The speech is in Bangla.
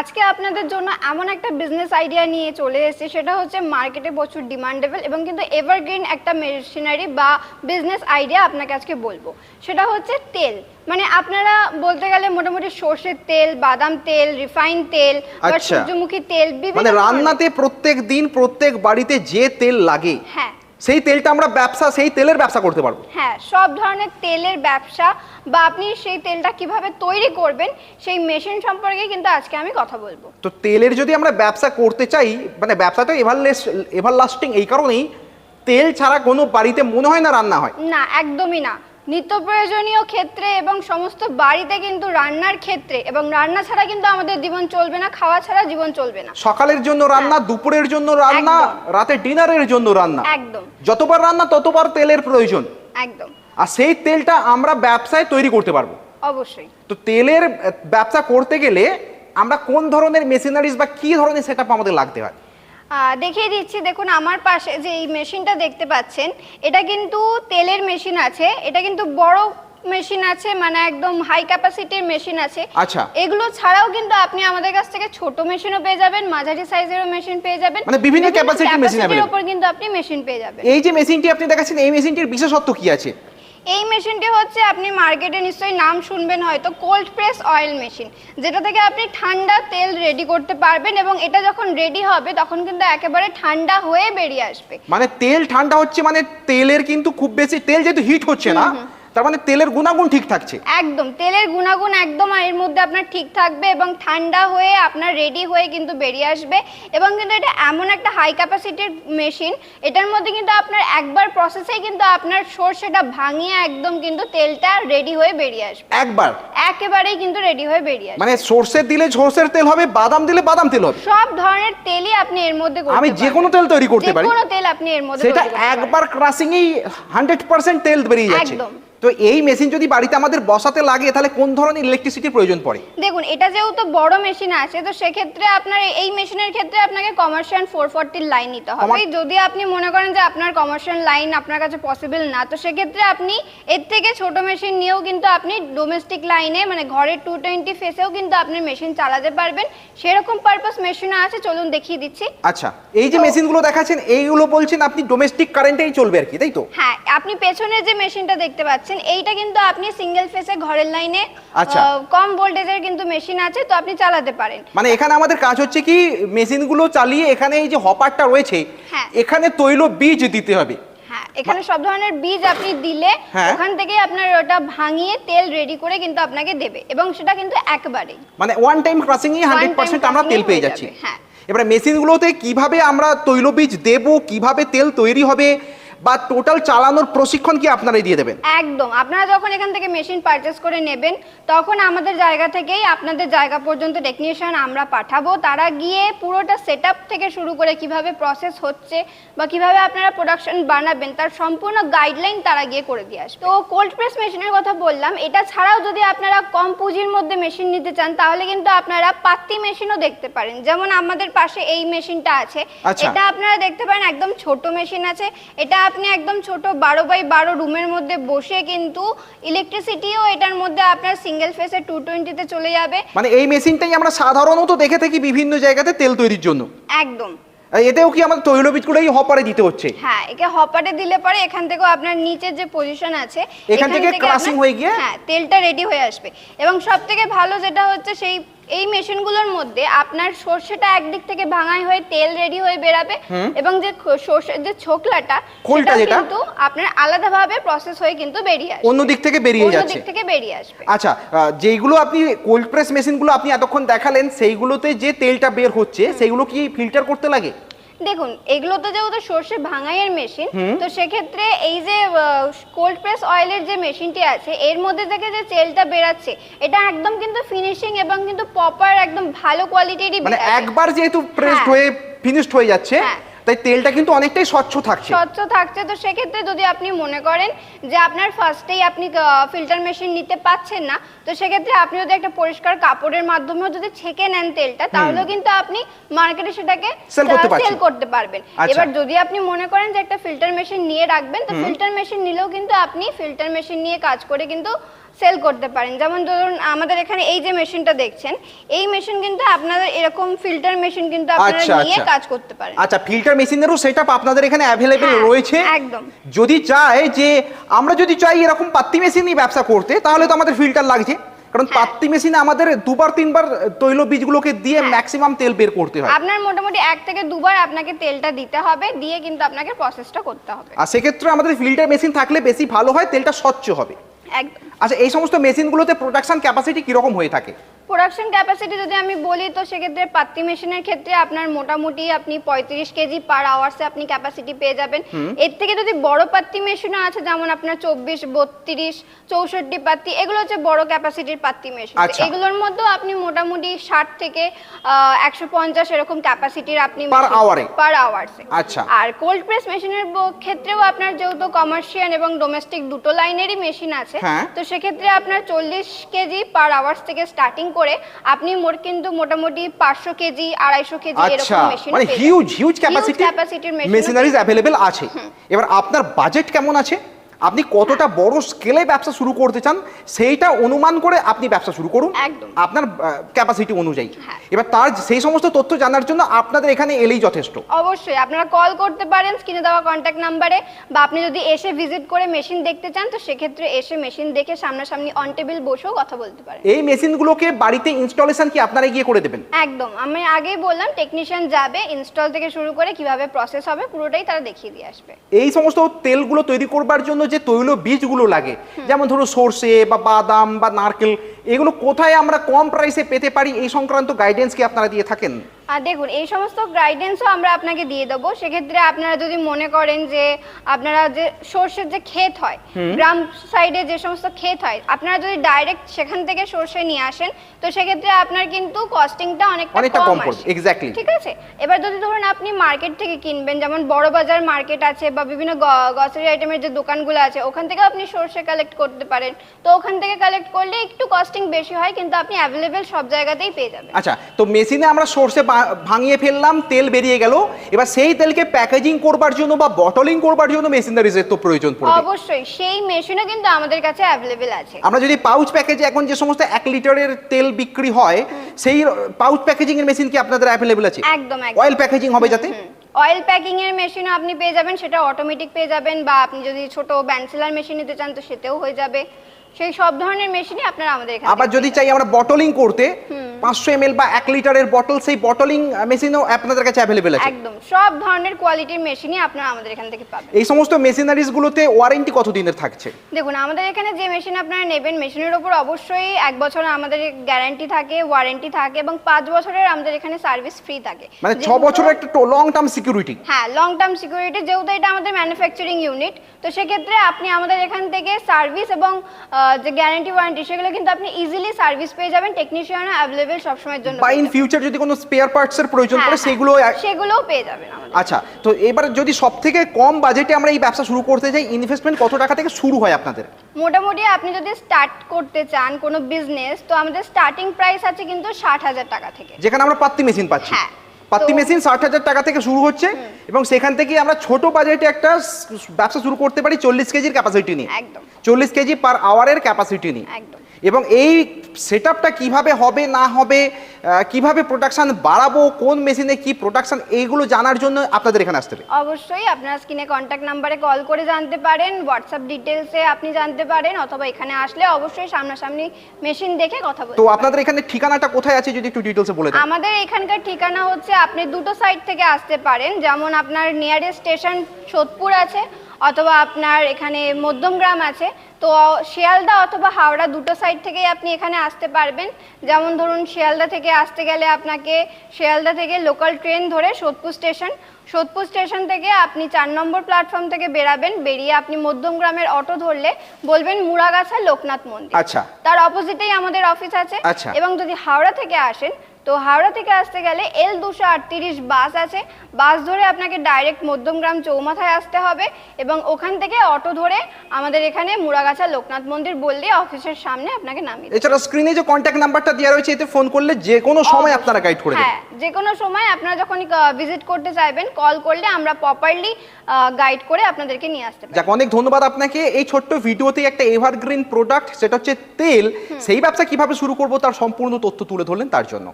আজকে আপনাদের জন্য এমন একটা বিজনেস আইডিয়া নিয়ে চলে এসেছি, সেটা হচ্ছে মার্কেটে প্রচুর ডিমান্ডেবল এবং কিন্তু এভারগ্রিন একটা মেশিনারি বা বিজনেস আইডিয়া আপনাকে আজকে বলবো। সেটা হচ্ছে তেল। মানে আপনারা বলতে গেলে মোটামুটি সর্ষের তেল, বাদাম তেল, রিফাইন তেল বা সূর্যমুখী তেল, মানে রান্নাতে প্রত্যেক দিন প্রত্যেক বাড়িতে যে তেল লাগে, হ্যাঁ, সেই তেলটা আমরা সেই তেলের ব্যবসা করতে পারবো। হ্যাঁ, সব ধরনের তেলের ব্যবসা বা আপনি সেই তেলটা কিভাবে তৈরি করবেন সেই মেশিন সম্পর্কে কিন্তু আজকে আমি কথা বলবো। তো তেলের যদি আমরা ব্যবসা করতে চাই, মানে ব্যবসাটা এভারলাস্টিং এই কারণেই, তেল ছাড়া কোনো বাড়িতে মনে হয় না রান্না হয়। না, একদমই না। নিত্য প্রয়োজনীয় ক্ষেত্রে এবং সমস্ত বাড়িতে কিন্তু রান্নার ক্ষেত্রে, এবং রান্না ছাড়া কিন্তু আমাদের জীবন চলবে না, খাওয়া ছাড়া জীবন চলবে না। সকালের জন্য রান্না, দুপুরের জন্য রান্না, রাতে ডিনারের জন্য রান্না, একদম যতবার রান্না ততবার তেলের প্রয়োজন। একদম। আর সেই তেলটা আমরা ব্যবসায় তৈরি করতে পারবো অবশ্যই। তো তেলের ব্যবসা করতে গেলে আমরা কোন ধরনের মেশিনারিজ বা কি ধরনের সেটআপ আমাদের লাগতে হয় দেখিয়ে দিচ্ছি। দেখুন, আমার পাশে যে এই মেশিনটা দেখতে পাচ্ছেন, এটা কিন্তু তেলের মেশিন আছে। এটা কিন্তু বড় মেশিন আছে, মানে একদম হাই ক্যাপাসিটির মেশিন আছে। আচ্ছা, এগুলো ছাড়াও কিন্তু আপনি আমাদের কাছ থেকে ছোট মেশিনও পেয়ে যাবেন, মাঝারি সাইজেরও মেশিন পেয়ে যাবেন, মানে বিভিন্ন ক্যাপাসিটির মেশিন এর উপর কিন্তু আপনি মেশিন পেয়ে যাবেন। এই যে মেশিনটি আপনি দেখাচ্ছেন, এই মেশিনটির বিশেষত্ব কি আছে? এই মেশিনটি হচ্ছে, আপনি মার্কেটে নিশ্চয়ই নাম শুনবেন হয়তো, কোল্ড প্রেস অয়েল মেশিন, যেটা থেকে আপনি ঠান্ডা তেল রেডি করতে পারবেন এবং এটা যখন রেডি হবে তখন কিন্তু একেবারে ঠান্ডা হয়ে বেরিয়ে আসবে। মানে তেল ঠান্ডা হচ্ছে, মানে তেলের কিন্তু খুব বেশি, তেল যেহেতু হিট হচ্ছে না, তার মানে তেলের গুণাগুণ ঠিক থাকছে। একদম, তেলের গুণাগুণ একদম এর মধ্যে আপনার ঠিক থাকবে এবং ঠান্ডা হয়ে আপনার রেডি হয়ে কিন্তু বেরিয়ে আসবে। এবং কিন্তু এটা এমন একটা হাই ক্যাপাসিটির মেশিন, এটার মধ্যে কিন্তু আপনার একবার প্রসেসেই কিন্তু আপনার সরষেটা ভাঙিয়ে একদম কিন্তু তেলটা রেডি হয়ে বেরিয়ে আসবে। একেবারেই কিন্তু রেডি হয়ে বেরিয়ে আসবে। মানে সরষে দিলে সরষের তেল হবে, বাদাম দিলে বাদাম তেল হবে, সব ধরনের তেলই আপনি এর মধ্যে করতে পারবেন। আমি যে কোনো তেল তৈরি করতে পারি, যে কোনো তেল আপনি এর মধ্যে সেটা একবার ক্রাশিং এই 100% তেল বেরিয়ে যাচ্ছে। একদম। তো এই মেশিন যদি বাড়িতে আমাদের বসাতে লাগে, তাহলে কোন ধরনের ইলেকট্রিসিটির প্রয়োজন পড়ে? দেখুন, এটা যেহেতু বড় মেশিন আছে, তো সেক্ষেত্রে আপনার এই মেশিনের ক্ষেত্রে আপনাকে কমার্শিয়াল 440 লাইন নিতে হবে। যদি আপনি মনে করেন যে আপনার কমার্শিয়াল লাইন আপনার কাছে পসিবল না, তো সেক্ষেত্রে আপনি এর থেকে ছোট মেশিন নিয়েও কিন্তু আপনি ডোমেস্টিক লাইনে, মানে ঘরের 220 ফেসেও কিন্তু আপনি মেশিন চালাতে পারবেন। সেরকম পারপাস মেশিনও আছে, চলুন দেখিয়ে দিচ্ছি। আচ্ছা, এই যে মেশিনগুলো দেখাচ্ছেন, এইগুলো বলছেন আপনি ডোমেস্টিক কারেন্টেই চলবে আর কি, তাই তো? হ্যাঁ, আপনি পেছনে যে মেশিনটা দেখতে পাচ্ছেন, এইটা কিন্তু আপনি সিঙ্গেল ফেসে ঘরের লাইনে কম ভোল্টেজের কিন্তু মেশিন আছে, তো আপনি চালাতে পারেন। মানে এখানে আমাদের কাজ হচ্ছে কি, মেশিনগুলো চালিয়ে এখানে এই যে হপারটা রয়েছে, এখানে তৈল বীজ দিতে হবে। হ্যাঁ, এখানে সব ধরনের বীজ আপনি দিলে ওখান থেকে আপনার ওটা ভাঙিয়ে তেল রেডি করে কিন্তু আপনাকে দেবে, এবং সেটা কিন্তু একবারে, মানে ওয়ান টাইম ক্রাশিং এ 100% আমরা তেল পেয়ে যাচ্ছি। হ্যাঁ, এবারে মেশিনগুলোতে কিভাবে আমরা তৈলবীজ দেব, কিভাবে তেল তৈরি হবে, বা টোটাল চালানোর প্রশিক্ষণ কি আপনারাই দিয়ে দেবেন? একদম। আপনারা যখন এখান থেকে মেশিন পারচেজ করে নেবেন, তখন আমাদের জায়গা থেকেই আপনাদের জায়গা পর্যন্ত টেকনিশিয়ান আমরা পাঠাবো। তারা গিয়ে পুরোটা সেটআপ থেকে শুরু করে কিভাবে প্রসেস হচ্ছে বা কিভাবে আপনারা প্রোডাকশন বানাবেন, তার সম্পূর্ণ গাইডলাইন তারা গিয়ে করে দিয়ে আসবে। তো কোল্ড প্রেস মেশিনের কথা বললাম, এটা ছাড়াও যদি আপনারা কম পুঁজির মধ্যে মেশিন নিতে চান, তাহলে কিন্তু আপনারা পাত্তি মেশিনও দেখতে পারেন। যেমন আমাদের পাশে এই মেশিনটা আছে, এটা আপনারা দেখতে পারেন একদম ছোট মেশিন আছে। এটা আপনি একদম ছোট 12x12 রুমের মধ্যে বসে কিন্তু ইলেকট্রিসিটিও এটার মধ্যে আপনার সিঙ্গেল ফেসে 220 তে চলে যাবে। মানে এই মেশিনটাই আমরা সাধারণত দেখে থাকি বিভিন্ন জায়গাতে তেল তৈরির জন্য। একদম। এতেও কি আমাদের তৈলবীজগুলোই হপারে দিতে হচ্ছে? হ্যাঁ, একে হপারে দিলে পরে এখান থেকেও আপনার নিচের যে পজিশন আছে, এখান থেকে ক্রাশিং হয়ে গিয়ে তেলটা রেডি হয়ে আসবে। এবং সবথেকে ভালো যেটা হচ্ছে, এই মেশিনগুলোর মধ্যে আপনার সরষেটা একদিক থেকে ভাঙাই হয়ে তেল রেডি হয়ে বেরাবে, এবং যে সরষের যে ছোকলাটা, সেটা কিন্তু আপনার আলাদাভাবে প্রসেস হয়ে কিন্তু বেরিয়ে আসবে, অন্য দিক থেকে বেরিয়ে যাচ্ছে, অন্য দিক থেকে বেরিয়ে আসবে। আচ্ছা, যেইগুলো আপনি কোল্ড প্রেস মেশিনগুলো আপনি এতক্ষণ দেখালেন, সেইগুলোতে যে তেলটা বের হচ্ছে সেইগুলো কি ফিল্টার করতে লাগে? দেখুন, এগুলো তো যেহেতু সরষে ভাঙাইয়ের মেশিন, তো সেক্ষেত্রে এই যে কোল্ড প্রেস অয়েলের যে মেশিনটি আছে, এর মধ্যে থেকে যে তেলটা বেরাচ্ছে, এটা একদম কিন্তু ফিনিশিং এবং কিন্তু প্রপার একদম ভালো কোয়ালিটিরই, মানে একবার যেহেতু প্রেসড হয়ে ফিনিশড হয়ে যাচ্ছে, তাই তেলটা কিন্তু অনেকটাই স্বচ্ছ থাকছে। তো সেক্ষেত্রে যদি আপনি মনে করেন যে আপনার ফার্স্টেই আপনি ফিল্টার মেশিন নিতে পাচ্ছেন না, তো সেক্ষেত্রে আপনি যদি একটা পরিষ্কার কাপড়ের মাধ্যমেও যদি ছেঁকে নেন তেলটা, তাহলেও কিন্তু আপনি মার্কেটে সেটাকে সেল করতে পারবেন। এবার যদি আপনি মনে করেন যে একটা ফিল্টার মেশিন নিয়ে রাখবেন, তো ফিল্টার মেশিন নিলেও কিন্তু আপনি ফিল্টার মেশিন নিয়ে কাজ করে কিন্তু সেল করতে পারেন। যেমন ধরুন আমাদের এখানে এই যে মেশিনটা দেখছেন, এই মেশিন কিন্তু আপনাদের এরকম ফিল্টার মেশিন কিন্তু আপনারা আচ্ছা, নিয়ে আচ্ছা। কাজ করতে পারেন। আচ্ছা, ফিল্টার মেশিনেরও সেটআপ আপনাদের এখানে অ্যাভেলেবেল হ্যাঁ, রয়েছে। একদম। যদি চাই যে আমরা যদি চাই এরকম পাত্তি মেশিন নিয়ে ব্যবসা করতে, তাহলে তো আমাদের ফিল্টার লাগছে, কারণ হ্যাঁ। পাত্তি মেশিনে আমাদের দুবার তিনবার তৈল বীজগুলোকে দিয়ে হ্যাঁ। ম্যাক্সিমাম তেল বের করতে হয়। আপনার মোটামুটি 1 থেকে 2 বার আপনাকে তেলটা দিতে হবে, দিয়ে কিন্তু আপনাকে প্রসেসটা করতে হবে। আর সেক্ষেত্রে আমাদের ফিল্টার মেশিন থাকলে বেশি ভালো হয়, তেলটা স্বচ্ছ হবে। একদম। আচ্ছা, এই সমস্ত মেশিনগুলোতে প্রোডাকশন ক্যাপাসিটি কিরকম হয়ে থাকে? প্রোডাকশন ক্যাপাসিটি যদি আমি বলি, তো সেক্ষেত্রে পাত্তি মেশিনের ক্ষেত্রে আপনার মোটামুটি আপনি 35 কেজি পার আওয়ার্সে আপনি ক্যাপাসিটি পেয়ে যাবেন। এর থেকে যদি বড় পাত্তি মেশিনও আছে, যেমন আপনার 24, 32, 64 পাত্তি, এগুলো হচ্ছে বড় ক্যাপাসিটির পাত্তি মেশিন। আচ্ছা। এগুলোর মধ্যেও আপনি মোটামুটি 60 থেকে 150 এরকম ক্যাপাসিটির আপনি Per hour এ? পার আওয়ার্সে। আচ্ছা। আর কোল্ড প্রেস মেশিনের ক্ষেত্রেও আপনার যেহেতু কমার্শিয়াল এবং ডোমেস্টিক দুটো লাইনেরই মেশিন আছে, হ্যাঁ। তো সেক্ষেত্রে আপনার 40 কেজি পার আওয়ার্স থেকে স্টার্টিং করে আপনি কিন্তু মোটামুটি 500 কেজি 250 কেজি আচ্ছা, এরকম মেশিন মানে হিউজ ক্যাপাসিটির মেশিনারিজ অ্যাভেলেবেল আছে। এবার আপনার বাজেট কেমন আছে? আপনি কতটা বড় স্কেলে ব্যবসা শুরু করতে চান সেইটা অনুমান করে আপনি ব্যবসা শুরু করুন একদম। আপনার ক্যাপাসিটি অনুযায়ী। হ্যাঁ। এবার তার সেই সমস্ত তথ্য জানার জন্য আপনাদের এখানে এলেই যথেষ্ট। অবশ্যই আপনারা কল করতে পারেন স্ক্রিনে দেওয়া কন্ট্যাক্ট নাম্বারে, বা আপনি যদি এসে ভিজিট করে মেশিন দেখতে চান, তো সেক্ষেত্রে এসে মেশিন দেখে সামনাসামনি অন টেবিল বসেও কথা বলতে পারেন। এই মেশিনগুলোকে বাড়িতে ইনস্টলেশন কি আপনারা গিয়ে করে দেবেন? একদম, আমি আগেই বললাম টেকনিশিয়ান যাবে, ইনস্টল থেকে শুরু করে কিভাবে প্রসেস হবে পুরোটাই তারা দেখিয়ে দিয়ে আসবে। এই সমস্ত তেলগুলো তৈরি করবার জন্য যে তৈল বীজগুলো লাগে, যেমন ধরো সরষে বা বাদাম বা নারকেল, এগুলো কোথায় আমরা কম প্রাইসে পেতে পারি, এই সংক্রান্ত গাইডেন্স কি আপনারা দিয়ে থাকেন? আর দেখুন, এই সমস্ত গাইডেন্সও আমরা আপনাকে দিয়ে দেবো। সেক্ষেত্রে আপনারা যদি মনে করেন যে আপনারা যে সর্ষের যে ক্ষেত হয়, গ্রাম সাইডে যে সমস্ত ক্ষেত হয়, আপনারা যদি ডাইরেক্ট সেখান থেকে সর্ষে নিয়ে আসেন, তো সেক্ষেত্রে আপনার কিন্তু কস্টিংটা অনেকটা কম পড়বে। আসে। এক্স্যাক্টলি। ঠিক আছে। এবার যদি ধরুন আপনি মার্কেট থেকে কিনবেন, যেমন বড় বাজার মার্কেট আছে বা বিভিন্ন গ্রসারি আইটেমের যে দোকানগুলো আছে, ওখান থেকে আপনি সর্ষে কালেক্ট করতে পারেন। তো ওখান থেকে কালেক্ট করলে একটু কস্টিং বেশি হয়, কিন্তু আপনি অ্যাভেলেবেল সব জায়গাতেই পেয়ে যাবেন। আচ্ছা, তো মেশিনে আমরা সর্ষে ভাঙিয়ে ফেললাম, তেল বেরিয়ে গেল, এবার সেই তেলকে প্যাকেজিং করবার জন্য বা বটলিং করবার জন্য মেশিনারিজের তো প্রয়োজন পড়বে। অবশ্যই সেই মেশিনও কিন্তু আমাদের কাছে অ্যাভেলেবেল আছে। আমরা যদি পাউচ প্যাকেজে এখন যে সমস্ত 1 লিটারের তেল বিক্রি হয়, সেই পাউচ প্যাকেজিং এর মেশিন কি আপনাদের অ্যাভেলেবেল আছে? একদম। অয়েল প্যাকেজিং হবে যাতে? অয়েল প্যাকিং এর মেশিনও আপনি পেয়ে যাবেন, সেটা অটোমেটিক পেয়ে যাবেন, বা আপনি যদি ছোট ব্যান্সেলার মেশিন নিতে চান তো সেটাও হয়ে যাবে। সেই সব ধরনের মেশিনই আপনারা আমাদের এখানে। আবার যদি চাই আমরা বটলিং করতে 500 ml বা 1 লিটারের বটল, সেই বটলিং মেশিনও আপনাদের কাছে অ্যাভেলেবেল আছে? একদম, সব ধরনের কোয়ালিটির মেশিনই আপনারা আমাদের এখান থেকে পাবেন। এই সমস্ত মেশিনারিজ গুলোতে ওয়ারেন্টি কতদিনের থাকছে? দেখুন, আমাদের এখানে যে মেশিন আপনারা নেবেন, মেশিনের উপর অবশ্যই 1 বছর আমাদের গ্যারান্টি থাকে, ওয়ারেন্টি থাকে, এবং 5 বছরের আমাদের এখানে সার্ভিস ফ্রি থাকে। মানে 6 বছরের একটা লং টার্ম সিকিউরিটি। হ্যাঁ, লং টার্ম সিকিউরিটি, যেহেতু এটা আমাদের ম্যানুফ্যাকচারিং ইউনিট, তো সেক্ষেত্রে আপনি আমাদের এখান থেকে সার্ভিস এবং যে গ্যারান্টি ওয়ারেন্টি, সেগুলো কিন্তু আপনি ইজিলি সার্ভিস পেয়ে যাবেন। টেকনিশিয়ানও অ্যাভেলেবেল সবসময়ের জন্য। বা ইন ফিউচার যদি কোনো স্পেয়ার পার্টস এর প্রয়োজন পড়ে সেগুলোও পেয়ে যাবেন আমাদের। আচ্ছা, তো এবার যদি সবথেকে কম বাজেটে আমরা এই ব্যবসা শুরু করতে চাই, ইনভেস্টমেন্ট কত টাকা থেকে শুরু হয় আপনাদের? মোটামুটি আপনি যদি স্টার্ট করতে চান কোনো বিজনেস, তো আমাদের স্টার্টিং প্রাইস আছে কিন্তু 60,000 টাকা থেকে, যেখানে আমরা পাত্তি মেশিন পাচ্ছি। হ্যাঁ, পাত্তি তো- মেশিন 60,000 টাকা থেকে শুরু হচ্ছে, এবং সেখান থেকে আমরা ছোট বাজেটে একটা ব্যবসা শুরু করতে পারি 40 কেজির ক্যাপাসিটি নিয়ে। একদম। 40 কেজি পার আওয়ারের ক্যাপাসিটি নিয়ে। একদম। এবং এই সেটআপটা কিভাবে হবে না হবে, কিভাবে প্রোডাকশন বাড়াবো, কোন মেশিনে কি প্রোডাকশন, এইগুলো জানার জন্য আপনাদের এখানে আসতে হবে। অবশ্যই আপনারা স্ক্রিনে কন্ট্যাক্ট নাম্বারে কল করে জানতে পারেন, হোয়াটসঅ্যাপ ডিটেলসে আপনি জানতে পারেন, অথবা এখানে আসলে অবশ্যই সামনাসামনি মেশিন দেখে কথা বলতে তো পারেন। আপনাদের এখানে ঠিকানাটা কোথায় আছে যদি একটু ডিটেলসে বলে দেন? আমাদের এখানকার ঠিকানা হচ্ছে, আপনি দুটো সাইড থেকে আসতে পারেন, যেমন আপনার নিয়ারেস্ট স্টেশন সোদপুর আছে, অথবা আপনার এখানে মধ্যমগ্রাম আছে। তো শিয়ালদা অথবা হাওড়া দুটো সাইড থেকেই আপনি এখানে আসতে পারবেন। যেমন ধরুন শিয়ালদা থেকে আসতে গেলে আপনাকে শিয়ালদা থেকে লোকাল ট্রেন ধরে সোদপুর স্টেশন থেকে আপনি 4 নম্বর প্ল্যাটফর্ম থেকে বেরাবেন, বেরিয়ে আপনি মধ্যমগ্রামের অটো ধরলে বলবেন মুড়াগাছা লোকনাথ মন্দির। আচ্ছা। তার অপোজিটেই আমাদের অফিস আছে। আচ্ছা। এবং যদি হাওড়া থেকে আসেন তো হাওড়া থেকে আসতে গেলে L238 বাস আছে, বাস ধরে আপনাকে ডাইরেক্ট মধ্যমগ্রাম চৌমাথায় আসতে হবে এবং ওখান থেকে অটো ধরে আমাদের এখানে মুড়াগাছা লোকনাথ মন্দির বললে অফিসের সামনে আপনাকে নামিয়ে দেবে। এছাড়া স্ক্রিনে যে কন্ট্যাক্ট নাম্বারটা দেওয়া রয়েছে এতে ফোন করলে যে কোনো সময় আপনারা গাইড করে দেবেন। হ্যাঁ, যে কোনো সময় আপনারা যখন ভিজিট করতে চাইবেন কল করলে আমরা প্রপারলি গাইড করে আপনাদেরকে নিয়ে আসতে পারি। যাক, অনেক ধন্যবাদ আপনাকে। এই ছোট্ট ভিডিওতে একটা এভারগ্রিন প্রোডাক্ট, সেটা হচ্ছে তেল, সেই ব্যবসা কিভাবে শুরু করব তার সম্পূর্ণ তথ্য তুলে ধরলেন, তার জন্য।